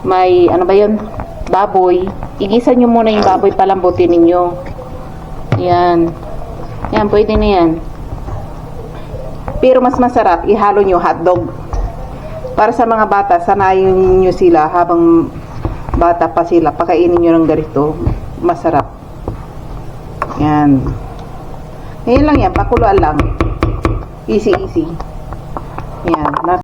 may ano ba yun, baboy. Igisa nyo muna yung baboy, palambutin ninyo. Yan. Yan, pwede na yan. Pero mas masarap, ihalo nyo hotdog. Para sa mga bata, sanayin nyo sila habang bata pa sila. Pakainin nyo ng ganito. Masarap. Yan. Ngayon lang yan, pakuluan lang. Easy, easy. Yan.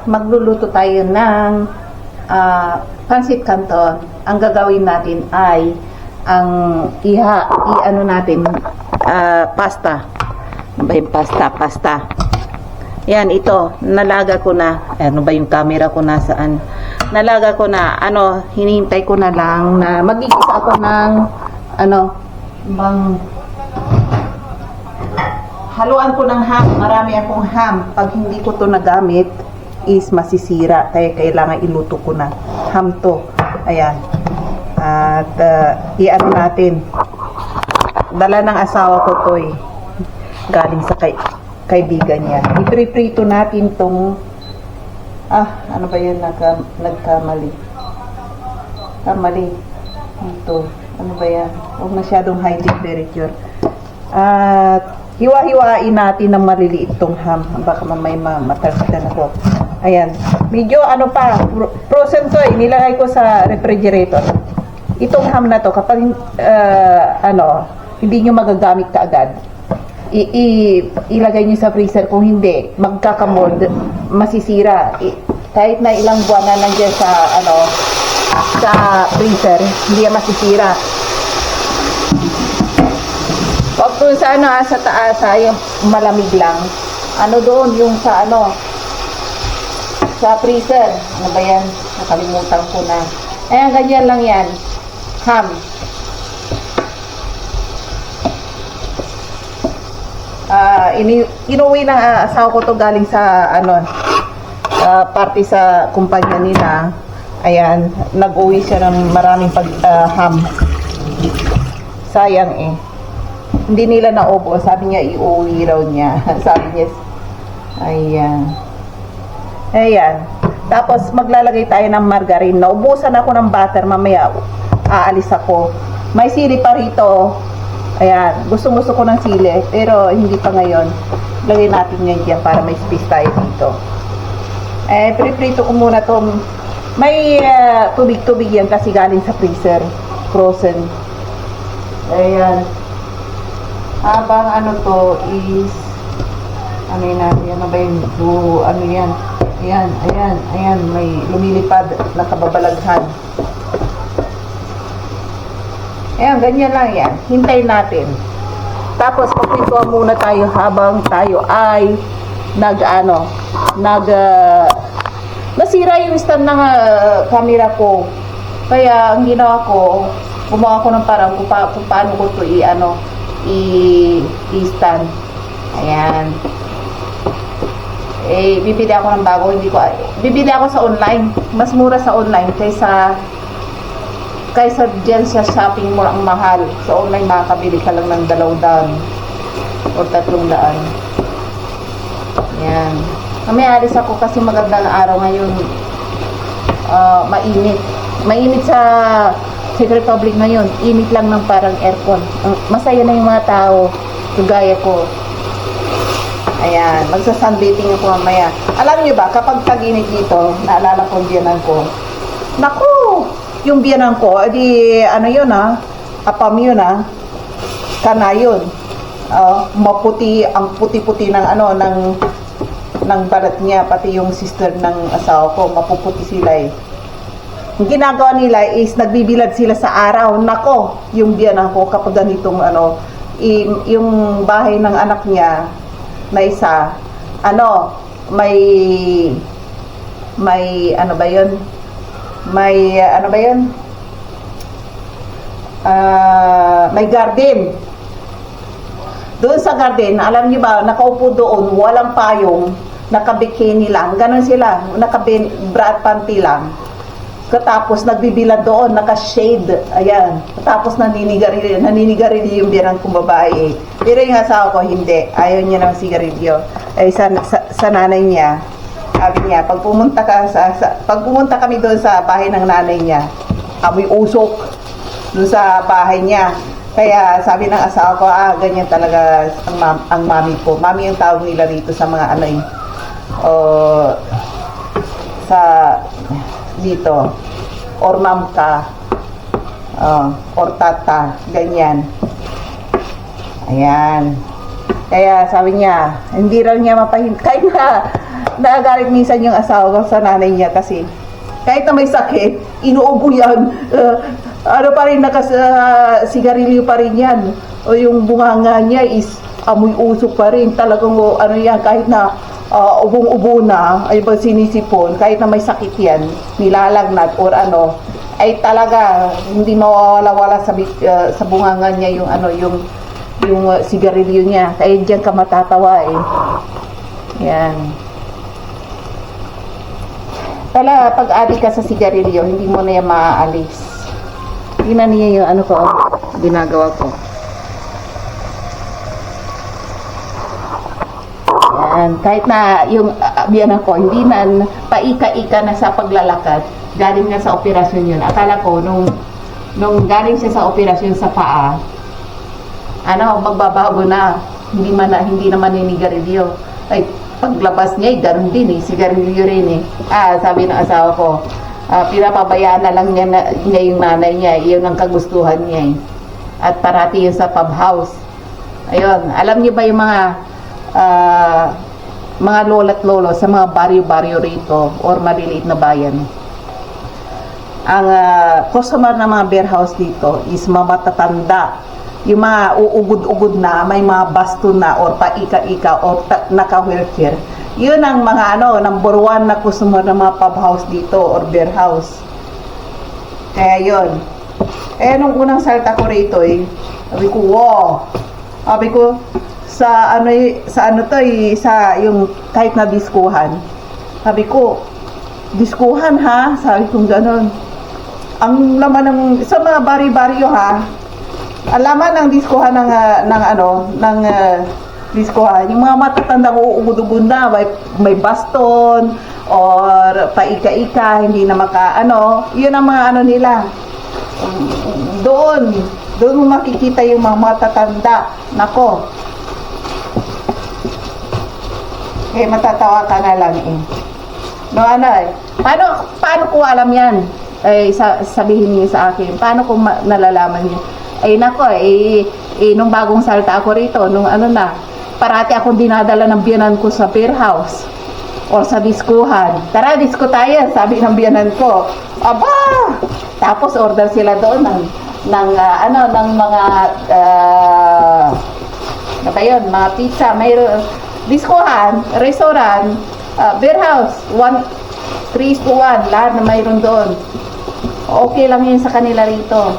Magluluto tayo ng pancit canton. Ang gagawin natin ay ang i-ano natin pasta. Ano ba yung pasta? Yan, ito. Nalaga ko na. Ano ba yung camera ko nasaan? Nalaga ko na. Hinihintay ko na lang na magigisa ako ng haluan ko ng ham. Marami akong ham. Pag hindi ko to nagamit is masisira, kaya kailangan iluto ko na ham to. Ayan. At i-ano natin, dala ng asawa ko to galing sa kaibigan niya. I-prito natin tong ano ba yun, nagkamali ito, ano ba yan, huwag masyadong high temperature. At hiwa-hiwain natin ng maliliit tong ham, baka may matarsitan ako. Ayan. Medyo frozen to nilagay ko sa refrigerator. Itong ham na to, kapag hindi nyo magagamit kaagad, ilagay nyo sa freezer. Kung hindi, magkakamold, masisira. Kahit na ilang buwan na nandiyan sa freezer, hindi yan masisira. Pag dun sa taas, yung malamig lang. Doon, yung sa freezer. Ano ba yan? Nakalimutan ko na. Ayan, ganyan lang yan. Ham. Inuwi ng asawa ko to galing sa party sa kumpanya nila. Ayan, nag-uwi siya ng maraming ham. Sayang hindi nila naubo. Sabi niya, iuwi raw niya. Sabi niya, ayan. Tapos, maglalagay tayo ng margarine. Naubusan ako ng butter. Mamaya, aalis ako. May sili pa rito. Ayan. Gusto ko ng sili. Pero, hindi pa ngayon. Lagay natin ngayon dyan para may space tayo dito. Prito ko muna to. May tubig-tubig yan kasi galing sa freezer. Frozen. Ayan. Habang to is yan na ba yung ayan, may lumilipad na kababalaghan. Ayan, ganyan lang yan. Hintayin natin. Tapos, pagpintuan muna tayo habang tayo ay nasira yung stand ng camera ko. Kaya, ang ginawa ko, gumawa ko ng parang kung paano ko ito i-stand. Ayan. Bibili ako ng bago, bibili ako sa online. Mas mura sa online kaysa dyan sa shopping mall ang mahal. Sa online makakabili ka lang ng 200 o 300. Yan. Mamaya alis ako kasi maganda na araw ngayon. Mainit sa Czech Republic ngayon. Init lang ng parang aircon. Masaya na yung mga tao. Kagaya ko. Ayan, magsa-sunbathing ako mamaya. Alam niyo ba, kapag tag-init dito, naalala ko yung biyanan ko. Naku! Yung biyanan ko, apam yun kana yun. Maputi, ang puti-puti ng ng balat niya, pati yung sister ng asawa ko, mapuputi sila Ang ginagawa nila is, nagbibilad sila sa araw. Nako, yung biyanan ko, kapag ganitong yung bahay ng anak niya, na isa, may ano ba yun? May garden. Doon sa garden, alam niyo ba, nakaupo doon, walang payong, nakabikini lang. Ganon sila, nakabra at panty lang. Katapos nagbibilad doon, naka-shade. Ayan. Katapos naninigarilyo yung biyanan kong babae. Pero yung asawa ko, hindi. Ayaw niya ng sigarilyo. Ay, sa nanay niya, sabi niya, pag pumunta kami doon sa bahay ng nanay niya, amoy usok doon sa bahay niya. Kaya sabi ng asawa ko, ganyan talaga ang mami ko. Mami yung tawag nila rito sa mga ano sa dito. Or ma'am ka. Or tata. Ganyan. Ayan. Kaya sabi niya, hindi raw niya kahit na nagagalit minsan yung asawa ko sa nanay niya kasi kahit na may sakit, inuubo yan. Ano pa rin, sigarilyo pa rin yan. O yung bunganga niya is amoy usok pa rin. Talagang ano yan, kahit na ubong-ubo na, ay ba sinisipon, kahit na may sakit yan, nilalagnat or ano, ay talaga hindi mawawala-wala sa bunganga niya yung ano, yung sigarilyo niya. Kaya diyan ka matatawa eh. Yan. Tala, pag adik ka sa sigarilyo, hindi mo na yan maaalis. Tingnan niya yung ano ko, ginagawa ko. Yan. Kahit na yung biyanan ko, hindi na paika-ika na sa paglalakad. Galing na sa operasyon yun. Akala ko, nung galing siya sa operasyon sa paa, magbabago na. Hindi naman ninigarilyo. Ay, paglabas niya, ganun din eh. Sigarilyo rin eh. Sabi ng asawa ko, pinapabayaan na lang niya yung nanay niya. Iyon ang kagustuhan niya eh. At parati yun sa pub house. Ayun, alam niyo ba yung mga lola't lolo sa mga baryo-baryo rito or maliliit na bayan? Ang customer ng mga beer house dito is mamatatanda. Yung mga uugod-ugod na, may mga baston na or paika-ika or naka-wheelchair. Yun ang mga number one na customer ng mga pub house dito or beer house. Kaya yun. Nung unang salta ko rito sabi ko, wow! Sabi ko, sa yung kahit na diskuhan. Sabi ko, diskuhan ha? Sabi ko gano'n. Ang laman sa mga bari-baryo ha, ang laman ng diskuhan ng diskuhan, yung mga matatandang uugod-ugod na, may baston, or paika-ika, hindi na yun ang mga nila. Doon mo makikita yung mga matatanda. Nako. Matatawa ka na lang eh. Paano ko alam yan? Sabihin niyo sa akin, paano ko nalalaman niyo? Nako, nung bagong salta ako rito, parati akong dinadala ng biyanan ko sa beer house o sa diskuhan. Tara, disko tayo, sabi ng biyanan ko. Aba! Tapos order sila doon ng mga mga pizza, mayroon diskuhan, restaurant, beer house, 3-1, lahat na mayroon doon. Okay lang yun sa kanila rito.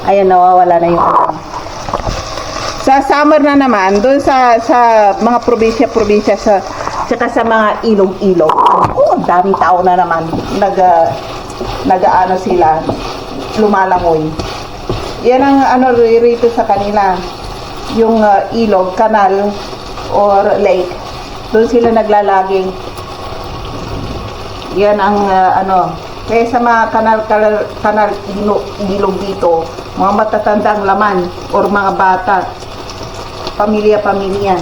Ayan, nawawala na yung sa summer na naman, doon sa mga probinsya, saka sa mga ilog-ilog. Daming tao na naman. Nag-ano sila, lumalangoy. Yan ang rito sa kanila. Yung ilog, kanal, or lake. Doon sila naglalaging. Yan ang kaya sa mga kanal ilog dito, mga matatandang laman or mga bata, pamilya-pamilya.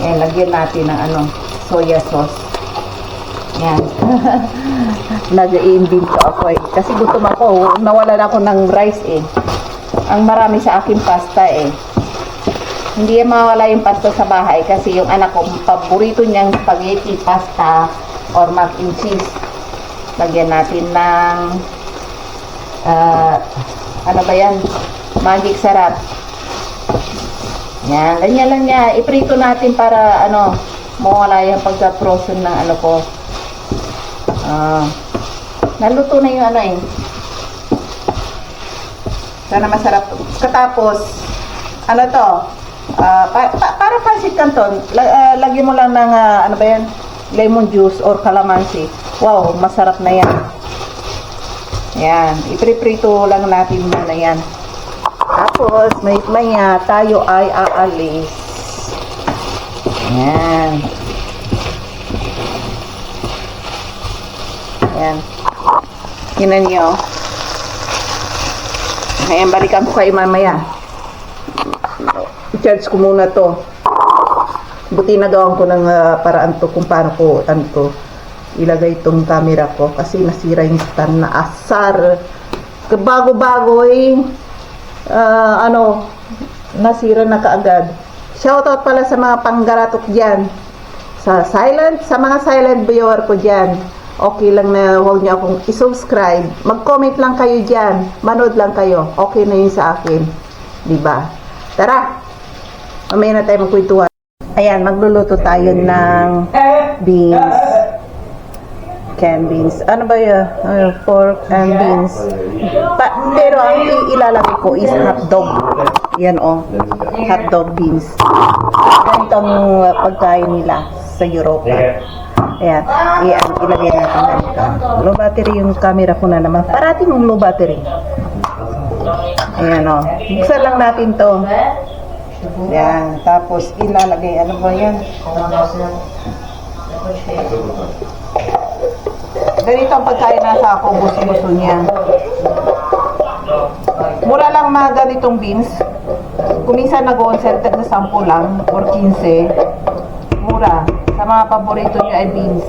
Yan, lagyan natin ng soya sauce. Yan. Nag-i-imbento ako eh. Kasi gutom ako, nawalan ako ng rice eh. Ang marami sa akin pasta eh. Hindi mawala yung pasta sa bahay kasi yung anak ko, paborito niyang spaghetti, pasta, or mac and cheese. Lagyan natin ng magic sarap. Yan, ganyan lang niya. Iprito natin para mawala yung pagka-frozen ng ko. Naluto na yung sana masarap. Katapos, parang pansit canton. Lagyan mo lang ng lemon juice or calamansi. Wow, masarap na yan. Ayan, ipriprito lang natin muna yan. Tapos, maya tayo ay aalis. Ayan. Ayan. Tingnan nyo. Ayan, balikan ko kayo mamaya. I-charge ko muna to. Buti nagawan ko ng paraan to kung paano ko, ilagay itong camera ko. Kasi nasira yung stand na asar. Bago-bago nasira na kaagad. Shoutout pala sa mga panggaratok dyan. Sa mga silent viewer ko dyan. Okay lang na huwag niyo akong i-subscribe. Mag-comment lang kayo dyan. Manood lang kayo. Okay na yun sa akin. Diba? Tara! Mamaya na tayo magkwentuhan. Ayan, magluluto tayo ng beans. Canned beans. Ano ba yun? Pork and beans. Pero ang ilalagay ko is hotdog. Yan hotdog beans. Ganito ang pagkain nila sa Europe. Ayan, ilagay natin dito. Low battery yung camera ko na naman. Parating yung low battery. Ayan buksan lang natin to. Ayan, tapos ilalagay, ano ba yan? Ganito ang pagkain nasa ako, gusto niya. Mura lang mga ganitong beans. Kung minsan nag-on center na 10 lang or 15. Mura. Sa mga paborito nyo ay beans.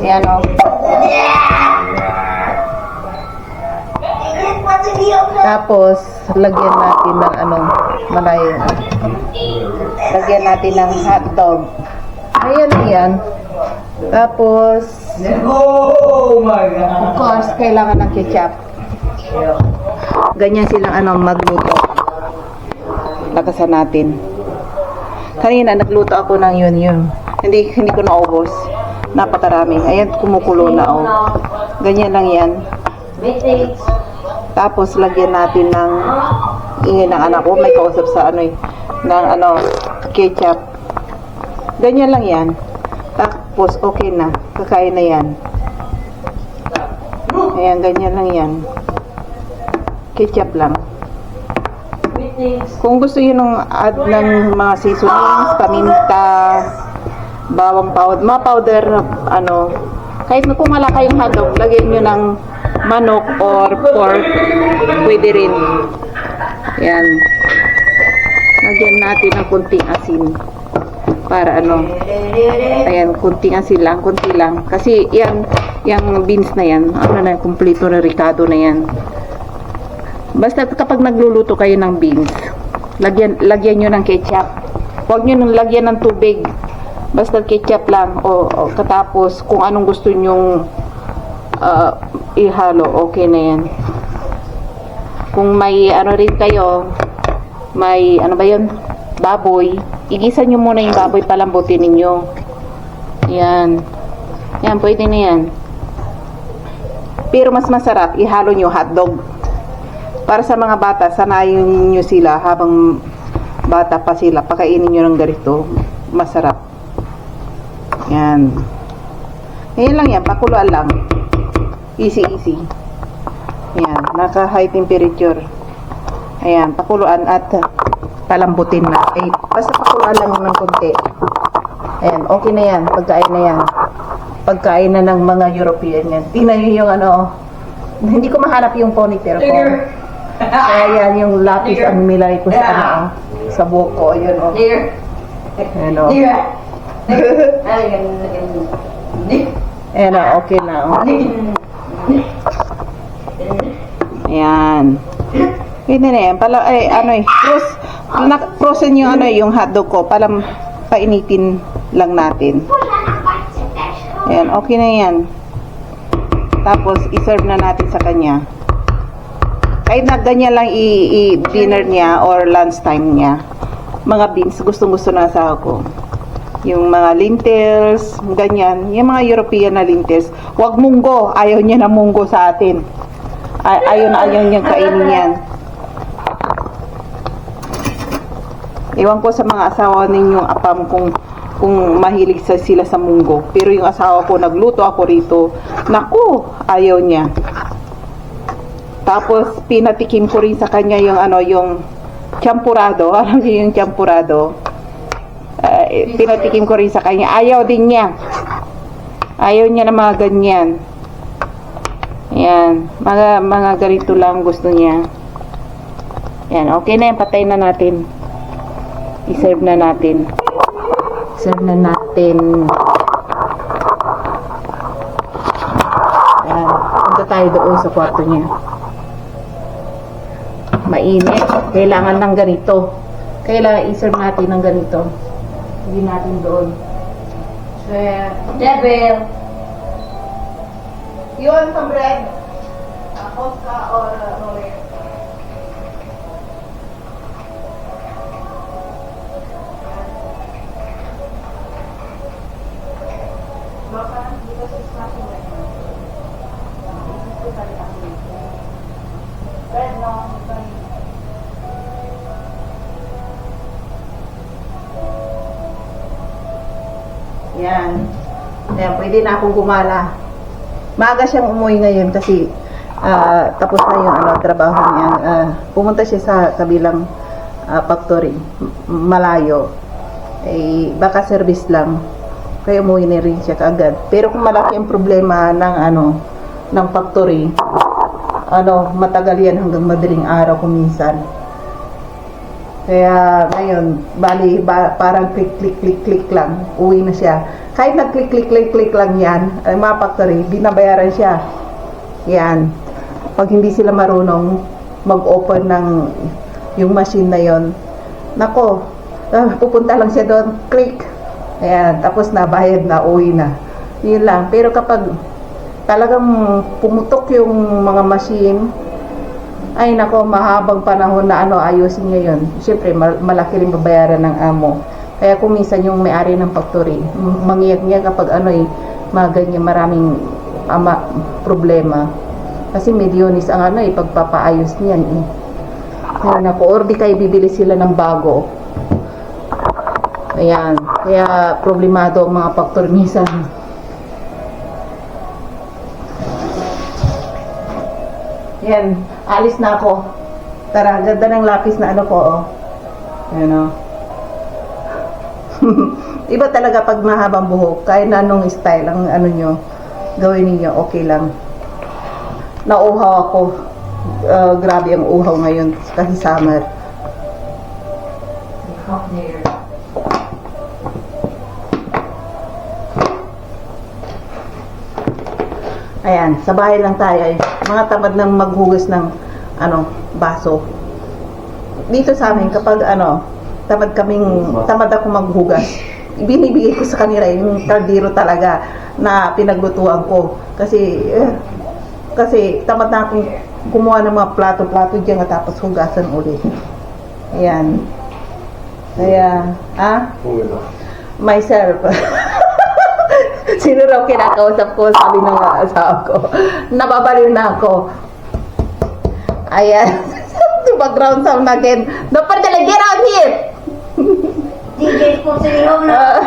Ayan Tapos, lagyan natin ng lagyan natin ng hotdog. Ayan yan. Tapos, of course, kailangan ng ketchup. Ganyan silang magluto. Lakasan natin. Kanina nagluto ako ng yun. Hindi ko naubos. Napakarami. Ayan, kumukulo na Ganyan lang yan. Tapos lagyan natin ng ng anak ko, may kausap sa ketchup. Ganyan lang yan. Tapos okay na. Kakain na yan. Ayan, ganyan lang yan. Ketchup lang. Kung gusto yun add ng mga seasonings, paminta, bawang powder, mga powder, kahit kung wala kayong hotdog, lagyan nyo ng manok or pork, pwede rin. Yan. Lagyan natin ng kunting asin. Para ayan, kunting asin lang, kunti lang. Kasi yung beans na yan, kumpleto na ricado na yan. Basta kapag nagluluto kayo ng beans, lagyan nyo ng ketchup. Huwag nyo nang lagyan ng tubig. Basta ketchup lang. O katapos, kung anong gusto nyong ihalo, okay na yan. Kung may rin kayo, may baboy, igisa nyo muna yung baboy, palambutin ninyo. Yan. Yan, pwede na yan. Pero mas masarap, ihalo nyo hotdog. Para sa mga bata, sanayin nyo sila habang bata pa sila. Pakainin nyo ng ganito. Masarap. Yan. Ngayon lang yan, pakuluan lang. Easy. Yan, naka high temperature. Ayan, pakuluan at palambutin na. Basta pakuluan lang ng konti. Ayan, okay na yan. Pagkain na yan. Pagkain na ng mga European yan. Tingnan nyo yung hindi ko mahanap yung ponytail ko. Kaya yan, yung lapis ang nilagay ko sa sa buhok ko. Yun Ayan okay na Ayan. Pwede na yan. Frozen yung hotdog ko. Painitin lang natin. Ayan, okay na yan. Tapos, i-serve na natin sa kanya. Kahit na ganyan lang i-dinner niya or lunch time niya. Mga beans, gustong-gusto na sa ako. Yung mga lentils, ganyan. Yung mga European na lentils. Huwag munggo. Ayaw niya na munggo sa atin. Ayaw niya kainin yan. Ewan ko sa mga asawa ninyong apam kung mahilig sila sa munggo. Pero yung asawa ko, nagluto ako rito. Naku, ayaw niya. Tapos, pinatikim ko rin sa kanya yung yung champurado. Alam niyo yung champurado? Pinatikim ko rin sa kanya. Ayaw din niya. Ayaw niya na mga ganyan. Yan. Mga ganito lang gusto niya. Yan. Okay na yan. Patay na natin. I-serve na natin. Serve na natin. Yan. Punta tayo doon sa kwarto niya. Mainit. Kailangan ng ganito. Kailangan i-serve natin ng ganito. Hindi natin doon. Devil! You want some bread? Oscar or roller? Baka, because it's nothing right now. It's totally ugly. Bread, no? Yan. Yan, pwede na akong gumala. Maaga siyang umuwi ngayon kasi tapos na yung trabaho niya. Pumunta siya sa kabilang factory, malayo. Baka service lang. Kaya umuwi na rin siya kaagad. Pero kung malaki ang problema ng factory, matagal yan hanggang madaling araw kung minsan. Kaya ngayon, parang click lang, uwi na siya. Kahit nag-click lang yan, ay mga factory, binabayaran siya. Yan. Pag hindi sila marunong mag-open ng yung machine na yon, nako, pupunta lang siya doon, click. Ayan, tapos na, bayad na, uwi na. Yun lang. Pero kapag talagang pumutok yung mga machine, ay nako, mahabang panahon na ayusin niya yun. Siyempre, malaki rin babayaran ng amo. Kaya kung minsan yung may-ari ng factory, mangiyak niya kapag mga ganyan maraming problema. Kasi milyones ang pagpapaayos niyan eh. Kaya nako, or di kayo bibili sila ng bago. Ayan. Kaya problemado ang mga factory minsan. Yan, alis na ako. Tara, ganda ng lapis na ko, oh. Ayan, oh. Iba talaga pag mahabang buhok, kahit na anong style ang nyo, gawin niyo okay lang. Nauhaw ako. Grabe ang uhaw ngayon kasi summer. Ayan, sa bahay lang tayo ay mga tamad nang maghugas ng baso. Dito sa amin kapag tamad ako maghugas, binibigay ko sa kanila yung kaldero talaga na pinaglutuan ko kasi tamad na akong kumuha ng mga plato-plato diyan at tapos hugasan ulit. Ayan. Kaya, myself. Sino raw kinakausap ko, sabi ng asawa ko. Nababaliw na ako. Ayan. Background sound again. Don't forget, get out here! DJ, kung sino na.